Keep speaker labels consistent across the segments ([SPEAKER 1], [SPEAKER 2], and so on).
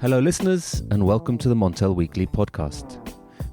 [SPEAKER 1] Hello listeners and welcome to the Montel Weekly podcast,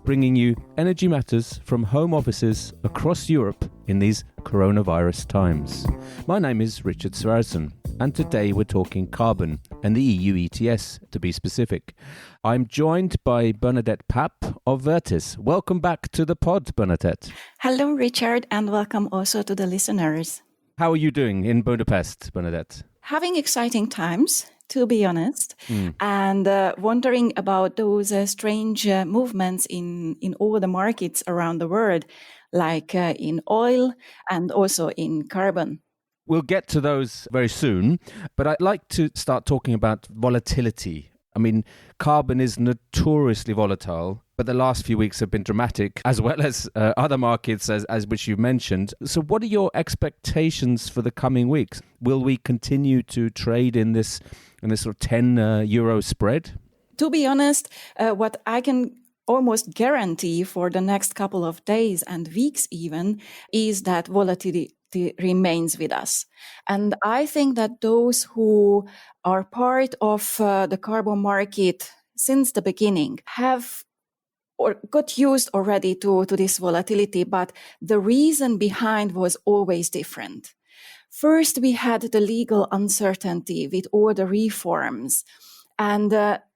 [SPEAKER 1] bringing you energy matters from home offices across Europe in these coronavirus times. My name is Richard Sverrisson and today we're talking carbon and the EU ETS to be specific. I'm joined by Bernadett Papp of Vertis. Welcome back to the pod, Bernadett.
[SPEAKER 2] Hello Richard and welcome also to the listeners.
[SPEAKER 1] How are you doing in Budapest, Bernadett?
[SPEAKER 2] Having exciting times, to be honest, and wondering about those strange movements in all the markets around the world, like in oil and also in carbon.
[SPEAKER 1] We'll get to those very soon, but I'd like to start talking about volatility. I mean, carbon is notoriously volatile, but the last few weeks have been dramatic, as well as other markets, as which you mentioned. So what are your expectations for the coming weeks? Will we continue to trade in this sort of 10 euro spread?
[SPEAKER 2] To be honest, what I can almost guarantee for the next couple of days and weeks even is that volatility remains with us. And I think that those who are part of the carbon market since the beginning have or got used already to this volatility, but the reason behind was always different. First, we had the legal uncertainty with all the reforms, and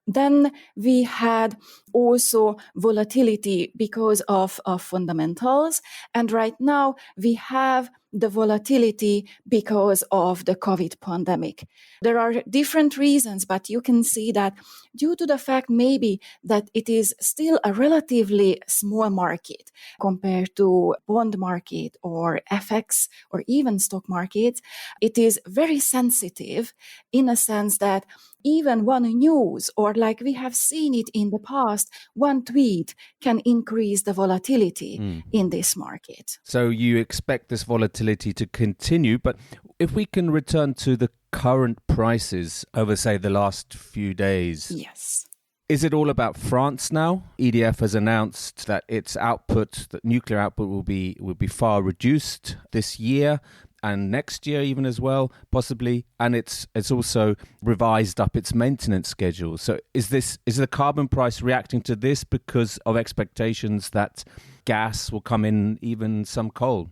[SPEAKER 2] then we had also volatility because of fundamentals. And right now we have the volatility because of the COVID pandemic. There are different reasons, but you can see that due to the fact maybe that it is still a relatively small market compared to bond market or FX or even stock markets, it is very sensitive in a sense that even one news, or like we have seen it in the past, one tweet can increase the volatility in this market.
[SPEAKER 1] So you expect this volatility to continue, but if we can return to the current prices over, say, the last few days.
[SPEAKER 2] Yes.
[SPEAKER 1] Is it all about France now? EDF has announced that its output, that nuclear output will be far reduced this year. And next year even as well, possibly. And it's also revised up its maintenance schedule. So is the carbon price reacting to this because of expectations that gas will come in, even some coal,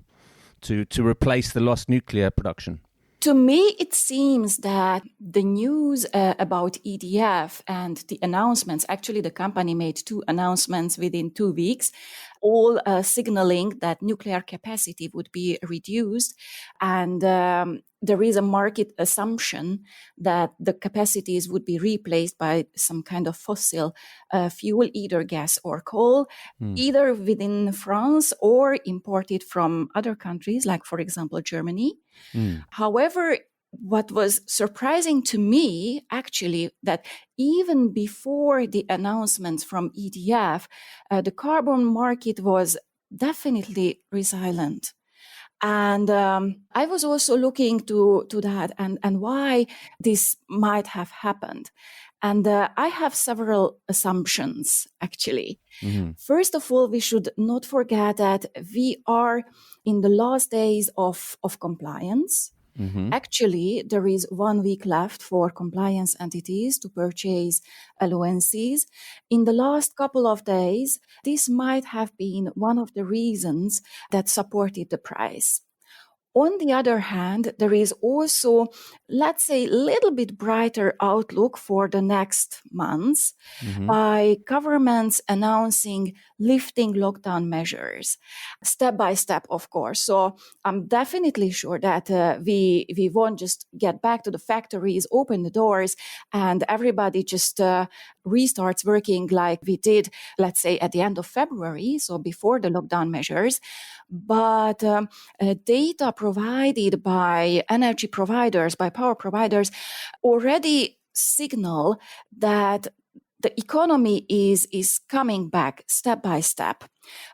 [SPEAKER 1] to replace the lost nuclear production?
[SPEAKER 2] To me, it seems that the news about EDF and the announcements, actually the company made 2 announcements within 2 weeks, all signaling that nuclear capacity would be reduced. And there is a market assumption that the capacities would be replaced by some kind of fossil fuel, either gas or coal, either within France or imported from other countries, like, for example, Germany. However, what was surprising to me, actually, that even before the announcements from EDF, the carbon market was definitely resilient. And I was also looking to that and why this might have happened. And I have several assumptions, actually. First of all, we should not forget that we are in the last days of compliance. Actually, there is 1 week left for compliance entities to purchase allowances. In the last couple of days, this might have been one of the reasons that supported the price. On the other hand, there is also, let's say, a little bit brighter outlook for the next months by governments announcing lifting lockdown measures, step by step, of course. So I'm definitely sure that we won't just get back to the factories, open the doors, and everybody just restarts working like we did, let's say, at the end of February, so before the lockdown measures. But data provided by energy providers, by power providers, already signal that the economy is coming back step by step.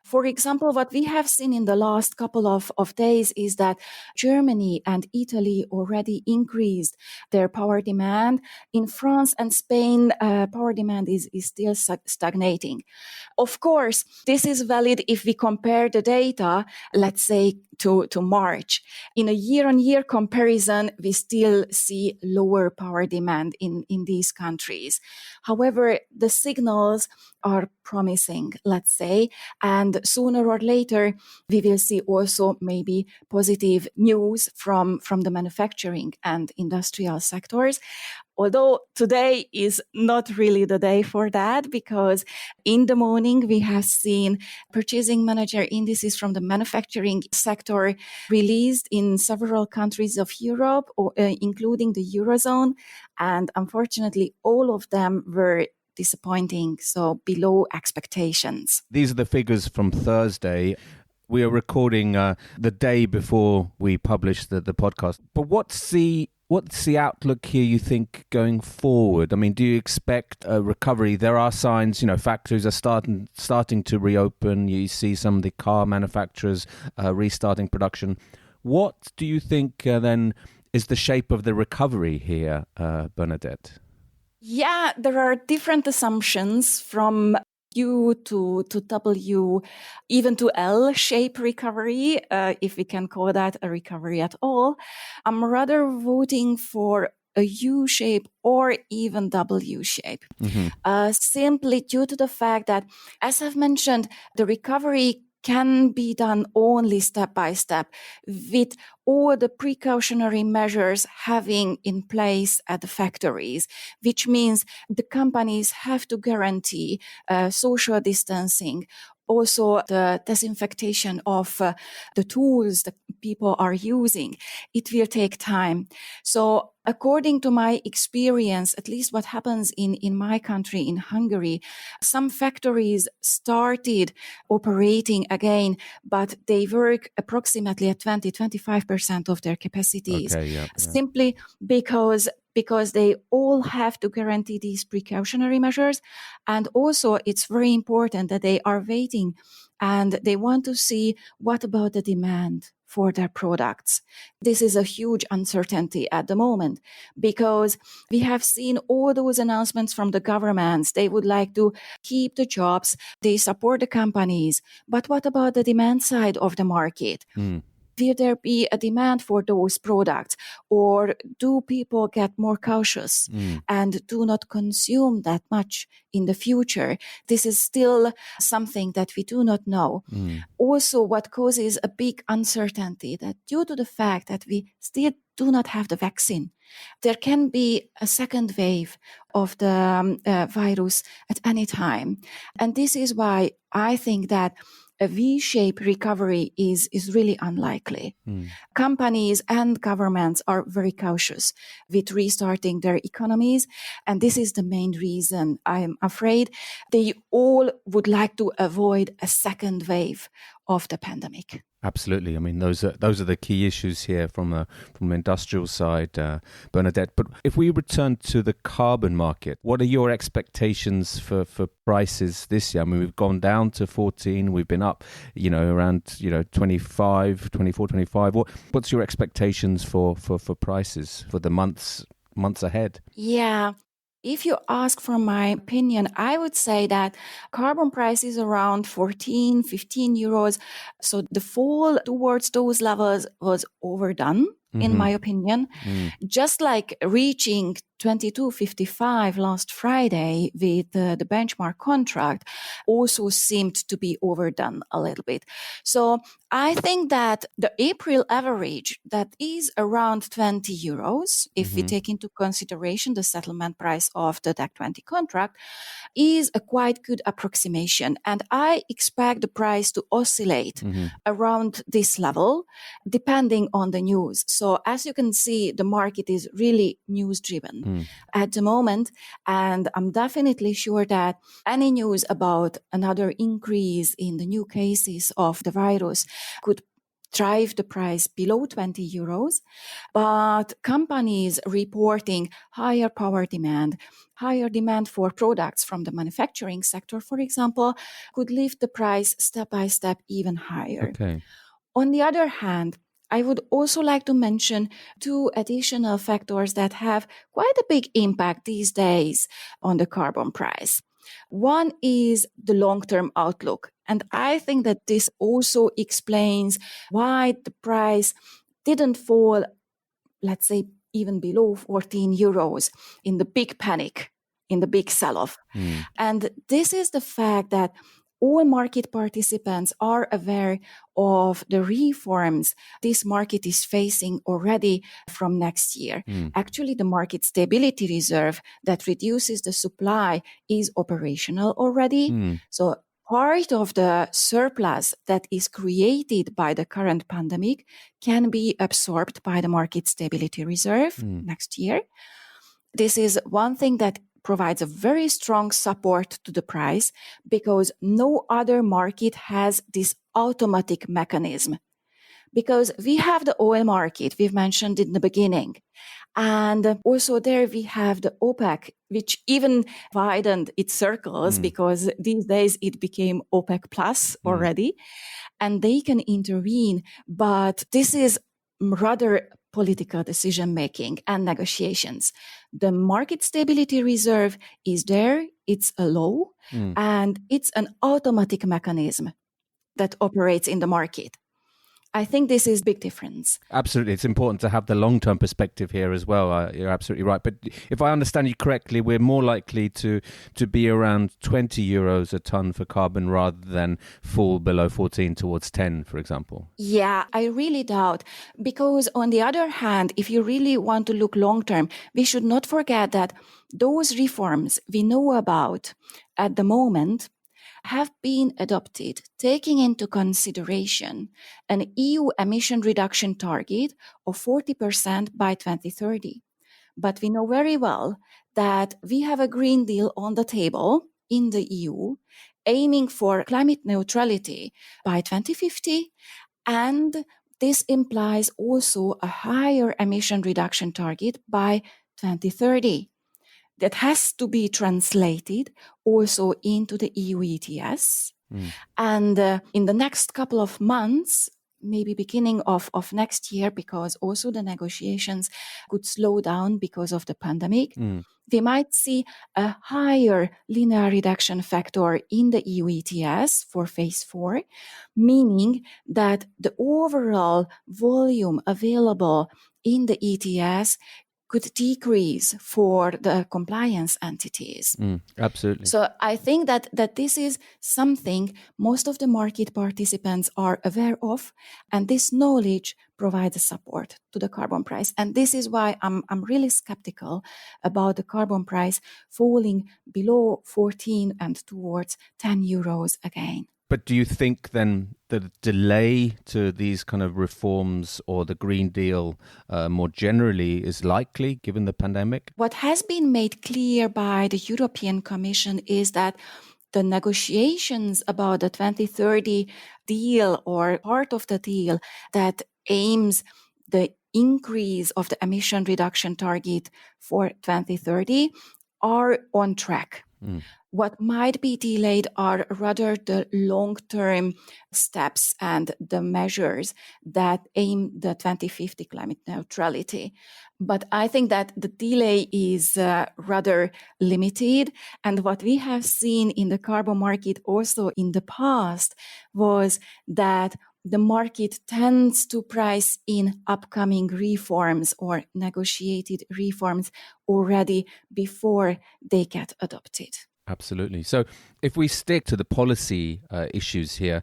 [SPEAKER 2] For example, what we have seen in the last couple of days is that Germany and Italy already increased their power demand. In France and Spain, power demand is still stagnating. Of course, this is valid if we compare the data, let's say, to March. In a year-on-year comparison, we still see lower power demand in these countries. However, the signals are promising, let's say, and sooner or later, we will see also maybe positive news from the manufacturing and industrial sectors. Although today is not really the day for that, because in the morning we have seen purchasing manager indices from the manufacturing sector released in several countries of Europe, including the Eurozone. And unfortunately, all of them were disappointing, so below expectations.
[SPEAKER 1] These are the figures from Thursday. We are recording the day before we publish the podcast. But what's the outlook here, you think, going forward? I mean, do you expect a recovery? There are signs, factories are starting to reopen. You see some of the car manufacturers restarting production. What do you think then is the shape of the recovery here, Bernadett?
[SPEAKER 2] Yeah, there are different assumptions from U to W, even to L-shape recovery, if we can call that a recovery at all. I'm rather voting for a U-shape or even W-shape, simply due to the fact that, as I've mentioned, the recovery can be done only step by step with all the precautionary measures having in place at the factories, which means the companies have to guarantee social distancing, also the disinfection of the tools that people are using. It will take time. So according to my experience, at least what happens in my country, in Hungary, some factories started operating again, but they work approximately at 20-25% of their capacities.
[SPEAKER 1] Okay,
[SPEAKER 2] Simply because they all have to guarantee these precautionary measures. And also, it's very important that they are waiting and they want to see what about the demand for their products. This is a huge uncertainty at the moment because we have seen all those announcements from the governments. They would like to keep the jobs, they support the companies. But what about the demand side of the market? Will there be a demand for those products, or do people get more cautious and do not consume that much in the future? This is still something that we do not know. Also, what causes a big uncertainty that due to the fact that we still do not have the vaccine, there can be a second wave of the virus at any time. And this is why I think that a V-shaped recovery is really unlikely. Companies and governments are very cautious with restarting their economies. And this is the main reason I'm afraid they all would like to avoid a second wave of the pandemic.
[SPEAKER 1] Absolutely. I mean, those are the key issues here from the industrial side, Bernadett. But if we return to the carbon market, what are your expectations for prices this year? I mean, we've gone down to 14. We've been up, around 24, 25. What's your expectations for prices for the months ahead?
[SPEAKER 2] Yeah. If you ask for my opinion, I would say that carbon price is around 14, 15 euros. So the fall towards those levels was overdone, in my opinion. Just like reaching 22.55 last Friday with the benchmark contract also seemed to be overdone a little bit. So I think that the April average, that is around 20 euros, if we take into consideration the settlement price of the DAC 20 contract, is a quite good approximation. And I expect the price to oscillate around this level, depending on the news. So as you can see, the market is really news driven at the moment. And I'm definitely sure that any news about another increase in the new cases of the virus could drive the price below 20 euros. But companies reporting higher power demand, higher demand for products from the manufacturing sector, for example, could lift the price step by step even higher.
[SPEAKER 1] Okay.
[SPEAKER 2] On the other hand, I would also like to mention two additional factors that have quite a big impact these days on the carbon price. One is the long-term outlook. And I think that this also explains why the price didn't fall, let's say, even below 14 euros in the big panic, in the big sell-off. And this is the fact that all market participants are aware of the reforms this market is facing already from next year. Actually, the market stability reserve that reduces the supply is operational already. So part of the surplus that is created by the current pandemic can be absorbed by the market stability reserve next year. This is one thing that provides a very strong support to the price because no other market has this automatic mechanism. Because we have the oil market, we've mentioned in the beginning. And also there we have the OPEC, which even widened its circles because these days it became OPEC plus already. And they can intervene. But this is rather political decision-making and negotiations. The market stability reserve is there, it's a law, and it's an automatic mechanism that operates in the market. I think this is a big difference.
[SPEAKER 1] Absolutely. It's important to have the long-term perspective here as well. You're absolutely right. But if I understand you correctly, we're more likely to be around 20 euros a ton for carbon rather than fall below 14 towards 10, for example.
[SPEAKER 2] Yeah, I really doubt. Because on the other hand, if you really want to look long-term, we should not forget that those reforms we know about at the moment have been adopted, taking into consideration an EU emission reduction target of 40% by 2030. But we know very well that we have a Green Deal on the table in the EU, aiming for climate neutrality by 2050, and this implies also a higher emission reduction target by 2030. That has to be translated also into the EU ETS. And in the next couple of months, maybe beginning of next year, because also the negotiations could slow down because of the pandemic, we might see a higher linear reduction factor in the EU ETS for phase 4, meaning that the overall volume available in the ETS could decrease for the compliance entities.
[SPEAKER 1] Absolutely.
[SPEAKER 2] So I think that this is something most of the market participants are aware of, and this knowledge provides a support to the carbon price. And this is why I'm really skeptical about the carbon price falling below 14 and towards 10 euros again.
[SPEAKER 1] But do you think then the delay to these kind of reforms or the Green Deal more generally is likely given the pandemic?
[SPEAKER 2] What has been made clear by the European Commission is that the negotiations about the 2030 deal or part of the deal that aims the increase of the emission reduction target for 2030 are on track. What might be delayed are rather the long-term steps and the measures that aim the 2050 climate neutrality. But I think that the delay is rather limited. And what we have seen in the carbon market also in the past was that the market tends to price in upcoming reforms or negotiated reforms already before they get adopted.
[SPEAKER 1] Absolutely. So if we stick to the policy issues here,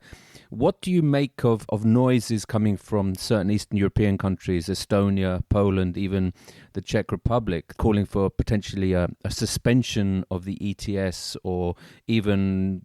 [SPEAKER 1] what do you make of noises coming from certain Eastern European countries, Estonia, Poland, even the Czech Republic, calling for potentially a suspension of the ETS, or even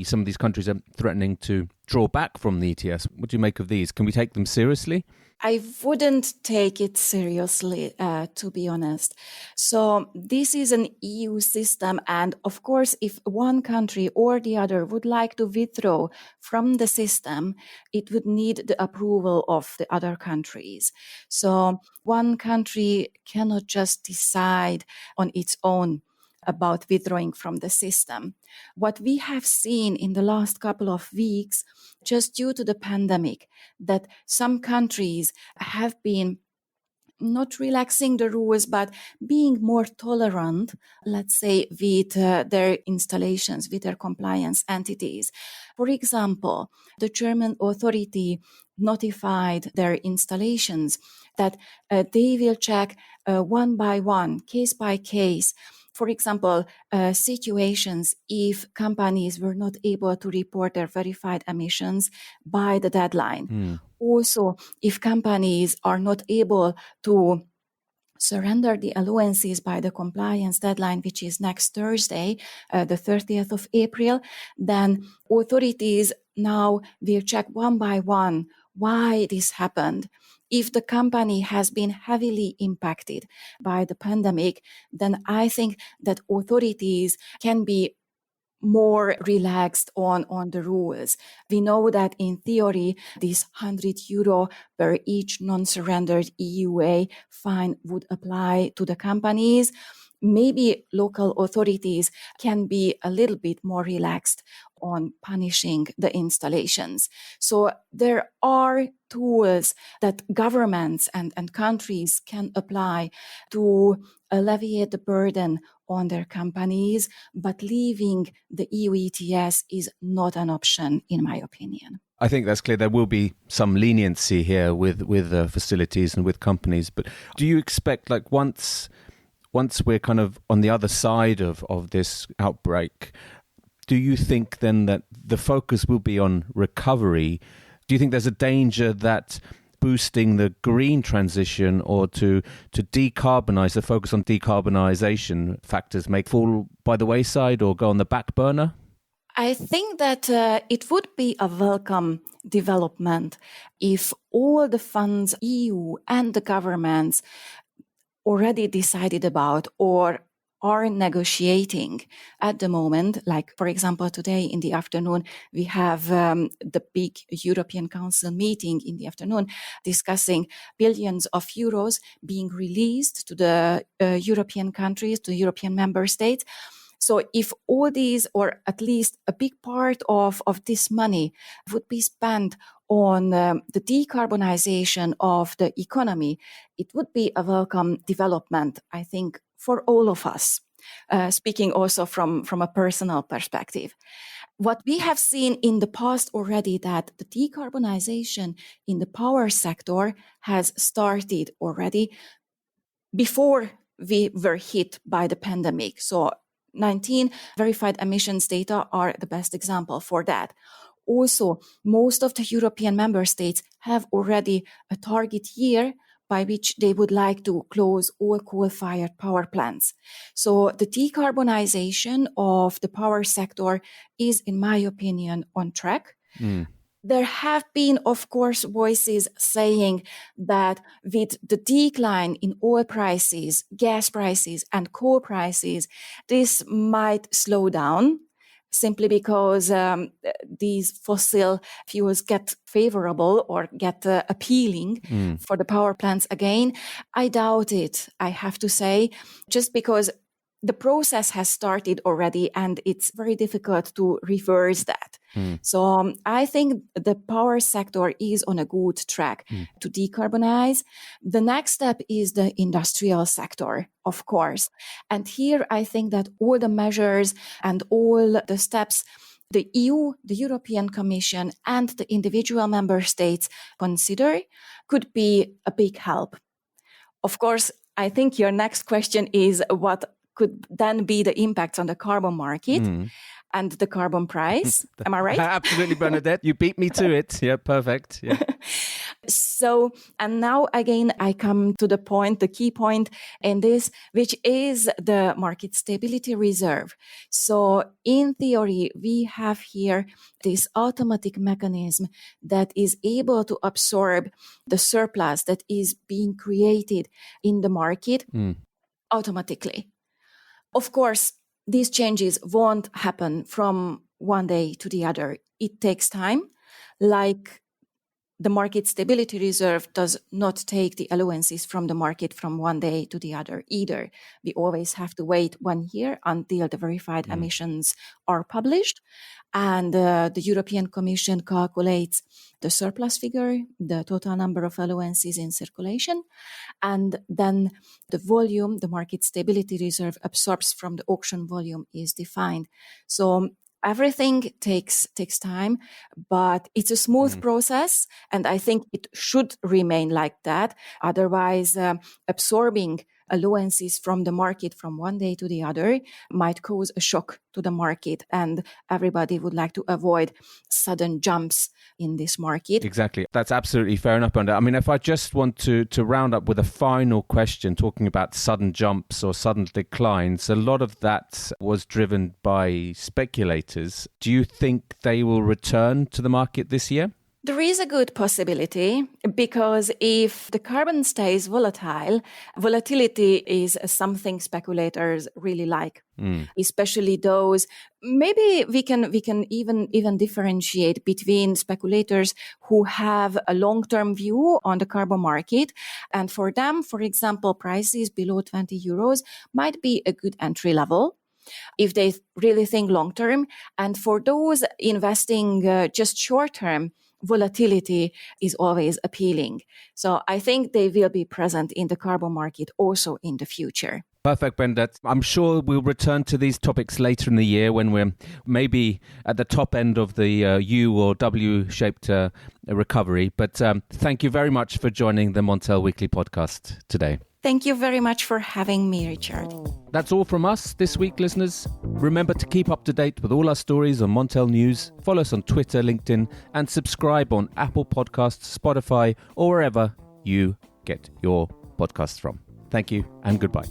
[SPEAKER 1] some of these countries are threatening to draw back from the ETS. What do you make of these? Can we take them seriously?
[SPEAKER 2] I wouldn't take it seriously, to be honest. So this is an EU system. And of course, if one country or the other would like to withdraw from the system, it would need the approval of the other countries. So one country cannot just decide on its own about withdrawing from the system. What we have seen in the last couple of weeks, just due to the pandemic, that some countries have been not relaxing the rules, but being more tolerant, let's say, with their installations, with their compliance entities. For example, the German authority notified their installations that they will check one by one, case by case. For example, situations if companies were not able to report their verified emissions by the deadline. Also, if companies are not able to surrender the allowances by the compliance deadline, which is next Thursday, the 30th of April, then authorities now will check one by one why this happened. If the company has been heavily impacted by the pandemic, then I think that authorities can be more relaxed on the rules. We know that in theory, this €100 per each non-surrendered EUA fine would apply to the companies. Maybe local authorities can be a little bit more relaxed on punishing the installations. So there are tools that governments and countries can apply to alleviate the burden on their companies, but leaving the EU ETS is not an option, in my opinion.
[SPEAKER 1] I think that's clear. There will be some leniency here with facilities and with companies. But do you expect, like, once we're kind of on the other side of this outbreak, do you think then that the focus will be on recovery? Do you think there's a danger that boosting the green transition or to decarbonize, the focus on decarbonization factors may fall by the wayside or go on the back burner?
[SPEAKER 2] I think that it would be a welcome development if all the funds, EU and the governments, already decided about or are negotiating at the moment. Like, for example, today in the afternoon, we have the big European Council meeting in the afternoon discussing billions of euros being released to the European countries, to European member states. So if all these, or at least a big part of this money would be spent on the decarbonization of the economy, it would be a welcome development, I think, for all of us, speaking also from a personal perspective. What we have seen in the past already, that the decarbonization in the power sector has started already before we were hit by the pandemic. So 19 verified emissions data are the best example for that. Also, most of the European member states have already a target year by which they would like to close all coal-fired power plants. So the decarbonization of the power sector is, in my opinion, on track. There have been, of course, voices saying that with the decline in oil prices, gas prices, and coal prices, this might slow down, simply because these fossil fuels get favorable or get appealing for the power plants again. I doubt it, I have to say, just because the process has started already and it's very difficult to reverse that. So I think the power sector is on a good track to decarbonize. The next step is the industrial sector, of course. And here I think that all the measures and all the steps the EU, the European Commission, and the individual member states consider could be a big help. Of course, I think your next question is what could then be the impact on the carbon market and the carbon price. Am I right?
[SPEAKER 1] Absolutely, Bernadett. You beat me to it. Yeah, perfect. Yeah.
[SPEAKER 2] So, and now again, I come to the point, the key point in this, which is the market stability reserve. So in theory, we have here this automatic mechanism that is able to absorb the surplus that is being created in the market automatically. Of course, these changes won't happen from one day to the other. It takes time. Like the market stability reserve does not take the allowances from the market from one day to the other either. We always have to wait 1 year until the verified emissions are published. And the European Commission calculates the surplus figure, the total number of allowances in circulation, and then the volume, the market stability reserve absorbs from the auction volume is defined. So everything takes time, but it's a smooth process, and I think it should remain like that. Otherwise, absorbing allowances from the market from one day to the other might cause a shock to the market, and everybody would like to avoid sudden jumps in this market.
[SPEAKER 1] Exactly. That's absolutely fair enough, Bernadett. I mean, if I just want to round up with a final question, talking about sudden jumps or sudden declines, a lot of that was driven by speculators. Do you think they will return to the market this year?
[SPEAKER 2] There is a good possibility, because if the carbon stays volatile, volatility is something speculators really like, especially those. Maybe we can even differentiate between speculators who have a long-term view on the carbon market, and for them, for example, prices below 20 euros might be a good entry level if they really think long-term. And for those investing just short-term, volatility is always appealing. So I think they will be present in the carbon market also in the future.
[SPEAKER 1] Perfect, Bernadett. I'm sure we'll return to these topics later in the year when we're maybe at the top end of the U or W-shaped recovery. But thank you very much for joining the Montel Weekly Podcast today.
[SPEAKER 2] Thank you very much for having me, Richard.
[SPEAKER 1] That's all from us this week, listeners. Remember to keep up to date with all our stories on Montel News. Follow us on Twitter, LinkedIn, and subscribe on Apple Podcasts, Spotify, or wherever you get your podcasts from. Thank you and goodbye.